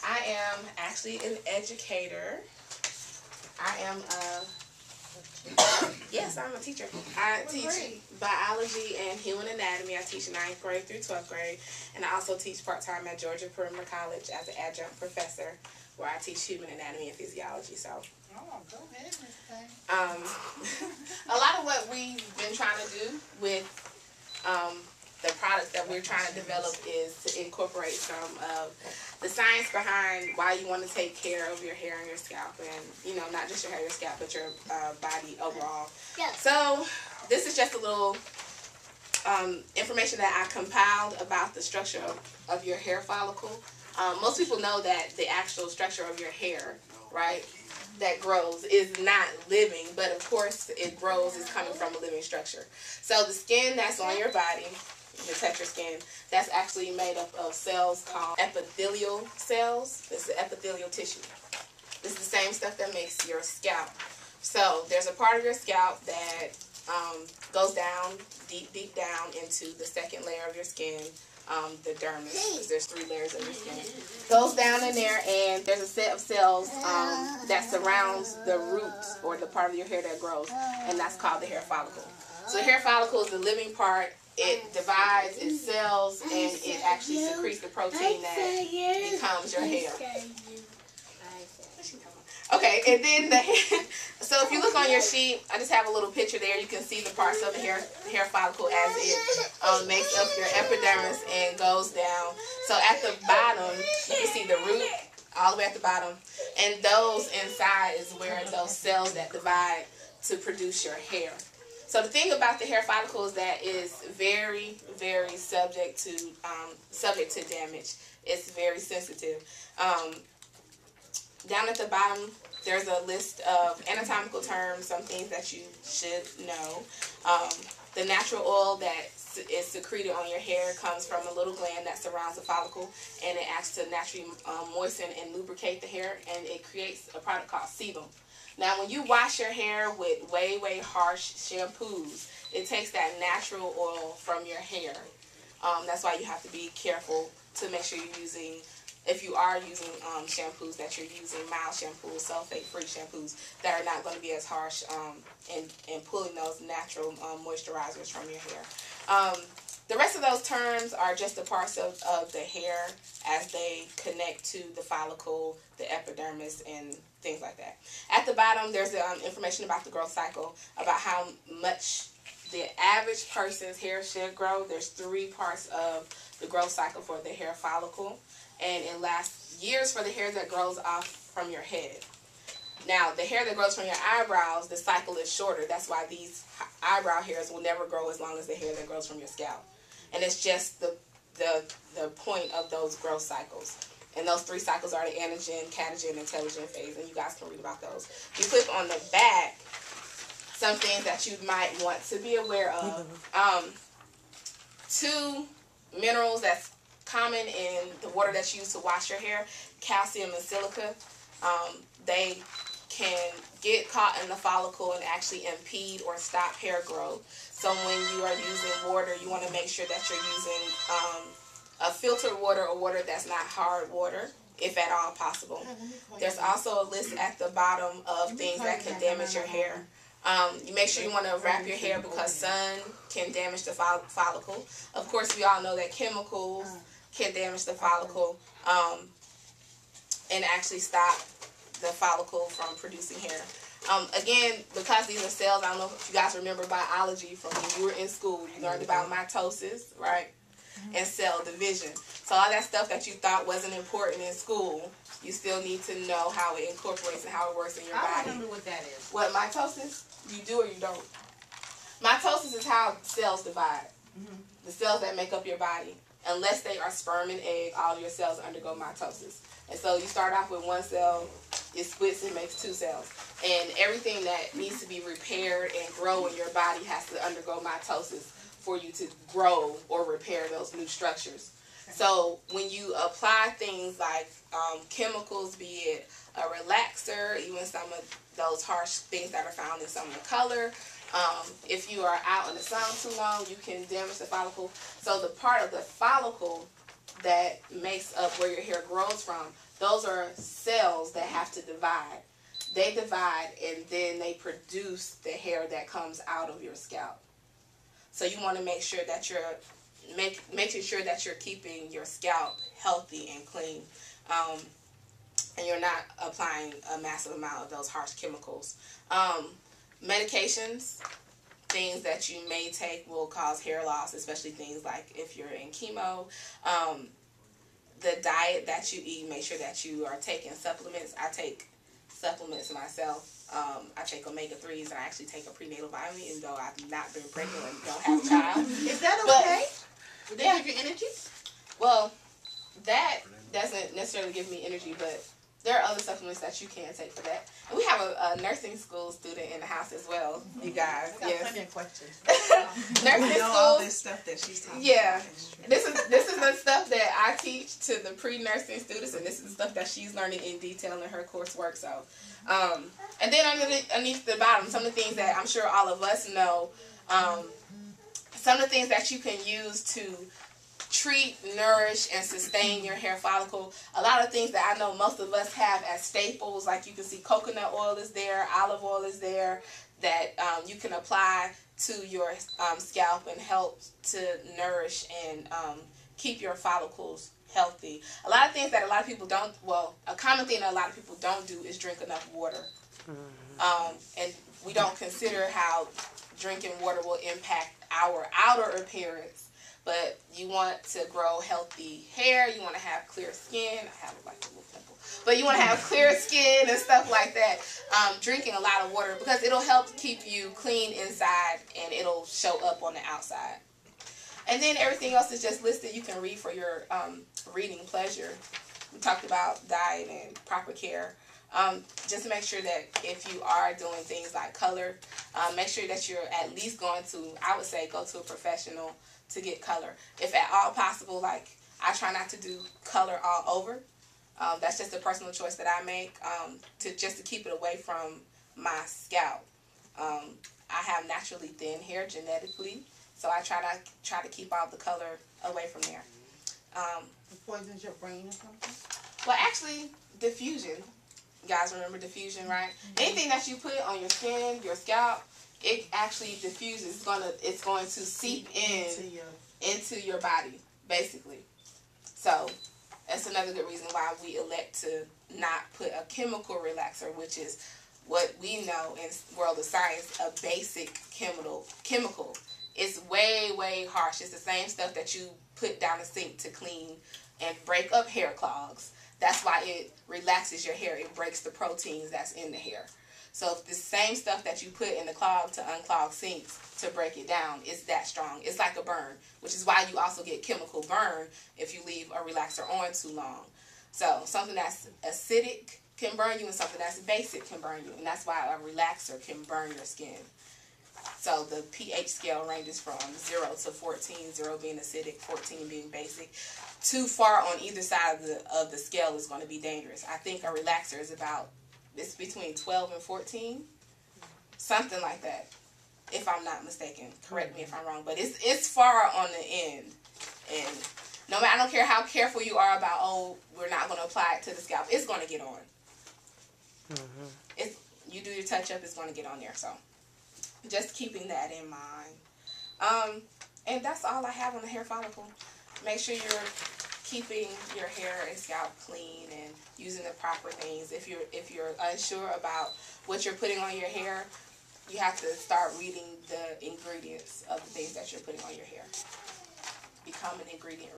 I am actually an educator. I am yes, I'm a teacher. I teach biology and human anatomy. I teach 9th grade through 12th grade, and I also teach part-time at Georgia Perimeter College as an adjunct professor, where I teach human anatomy and physiology. So, go ahead, Miss Thing. A lot of what we've been trying to do with the products that we're trying to develop is to incorporate some of the science behind why you want to take care of your hair and your scalp, and not just your hair, your scalp, but your body overall. Yeah. So this is just a little information that I compiled about the structure of your hair follicle. Most people know that the actual structure of your hair, right, that grows is not living, but of course it grows is coming from a living structure. So the skin that's on your body, you touch your skin, that's actually made up of cells called epithelial cells. This is epithelial tissue. This is the same stuff that makes your scalp. So there's a part of your scalp that goes down, deep down into the second layer of your skin, the dermis, because there's 3 layers of your skin. Goes down in there, and there's a set of cells that surrounds the root, or the part of your hair that grows, and that's called the hair follicle. So the hair follicle is the living part. It divides its cells, and it actually secretes the protein that becomes your hair. Okay, and then the hair. So if you look on your sheet, I just have a little picture there. You can see the parts of the hair follicle as it makes up your epidermis and goes down. So at the bottom, you can see the root all the way at the bottom, and those inside is where those cells that divide to produce your hair. So the thing about the hair follicle is that it's very, very subject to damage. It's very sensitive. Down at the bottom, there's a list of anatomical terms, some things that you should know. The natural oil that is secreted on your hair comes from a little gland that surrounds the follicle, and it acts to naturally moisten and lubricate the hair, and it creates a product called sebum. Now, when you wash your hair with way, way harsh shampoos, it takes that natural oil from your hair. That's why you have to be careful to make sure you're using, if you are using shampoos, that you're using mild shampoos, sulfate-free shampoos that are not going to be as harsh and pulling those natural moisturizers from your hair. The rest of those terms are just the parts of the hair as they connect to the follicle, the epidermis, and things like that. At the bottom, there's information about the growth cycle, about how much the average person's hair should grow. There's 3 parts of the growth cycle for the hair follicle, and it lasts years for the hair that grows off from your head. Now, the hair that grows from your eyebrows, the cycle is shorter. That's why these eyebrow hairs will never grow as long as the hair that grows from your scalp. And it's just the point of those growth cycles. And those 3 cycles are the anagen, catagen, and telogen phase, and you guys can read about those. If you click on the back, some things that you might want to be aware of. 2 minerals that's common in the water that's used to wash your hair, calcium and silica. They can get caught in the follicle and actually impede or stop hair growth. So when you are using water, you want to make sure that you're using a filtered water or water that's not hard water, if at all possible. There's also a list at the bottom of things that can damage your hair. You make sure you want to wrap your hair because sun can damage the follicle. Of course, we all know that chemicals can damage the follicle and actually stop the follicle from producing hair. Again, because these are cells, I don't know if you guys remember biology from when you were in school. You learned about mitosis, right? And cell division. So all that stuff that you thought wasn't important in school, you still need to know how it incorporates and how it works in your body. I remember what that is. What, mitosis? You do or you don't? Mitosis is how cells divide. The cells that make up your body. Unless they are sperm and egg, all your cells undergo mitosis. And so you start off with 1 cell, it splits and makes 2 cells. And everything that needs to be repaired and grow in your body has to undergo mitosis for you to grow or repair those new structures. So when you apply things like chemicals, be it a relaxer, even some of those harsh things that are found in some of the color, if you are out in the sun too long, you can damage the follicle. So the part of the follicle that makes up where your hair grows from, those are cells that have to divide. They divide and then they produce the hair that comes out of your scalp. So you want to make sure that you're making sure that you're keeping your scalp healthy and clean, and you're not applying a massive amount of those harsh chemicals. Medications, things that you may take will cause hair loss, especially things like if you're in chemo. The diet that you eat, make sure that you are taking supplements. I take supplements myself. I take omega-3s, and I actually take a prenatal vitamin, even though I've not been pregnant and don't have a child. Is that okay? Would that give you energy? Well, that doesn't necessarily give me energy, but there are other supplements that you can take for that. And we have a nursing school student in the house as well, you guys. I got plenty of questions. Nursing school. All this stuff that she's talking about. This is the stuff that I teach to the pre-nursing students, and this is the stuff that she's learning in detail in her coursework. So, and then underneath the bottom, some of the things that I'm sure all of us know, some of the things that you can use to treat, nourish, and sustain your hair follicle. A lot of things that I know most of us have as staples, like you can see coconut oil is there, olive oil is there, that you can apply to your scalp and help to nourish and keep your follicles healthy. A lot of things that a lot of people don't, well, a common thing that a lot of people don't do is drink enough water. And we don't consider how drinking water will impact our outer appearance. But you want to grow healthy hair. You want to have clear skin. I have like a little pimple. But you want to have clear skin and stuff like that. Drinking a lot of water, because it'll help keep you clean inside and it'll show up on the outside. And then everything else is just listed. You can read for your reading pleasure. We talked about diet and proper care. Just make sure that if you are doing things like color, make sure that you're at least going to, I would say, go to a professional to get color. If at all possible, like, I try not to do color all over. That's just a personal choice that I make, just to keep it away from my scalp. I have naturally thin hair genetically, so I try to keep all the color away from there. It poisons your brain or something? Well, actually, diffusion. You guys remember diffusion, right? Anything that you put on your skin, your scalp, it actually diffuses. It's going to seep into your body, basically. So that's another good reason why we elect to not put a chemical relaxer, which is what we know in the world of science, a basic chemical. It's way, way harsh. It's the same stuff that you put down the sink to clean and break up hair clogs. That's why it relaxes your hair. It breaks the proteins that's in the hair. So if the same stuff that you put in the clog to unclog sinks to break it down is that strong. It's like a burn, which is why you also get chemical burn if you leave a relaxer on too long. So something that's acidic can burn you, and something that's basic can burn you. And that's why a relaxer can burn your skin. So the pH scale ranges from 0 to 14, 0 being acidic, 14 being basic. Too far on either side of the scale is going to be dangerous. I think a relaxer is it's between 12 and 14, something like that, if I'm not mistaken. Correct me if I'm wrong, but it's far on the end. And no matter, I don't care how careful you are about, oh, we're not going to apply it to the scalp, it's going to get on. You do your touch up, it's going to get on there. So just keeping that in mind. And that's all I have on the hair follicle. Make sure you're keeping your hair and scalp clean and using the proper things. If you're unsure about what you're putting on your hair, you have to start reading the ingredients of the things that you're putting on your hair. Become an ingredient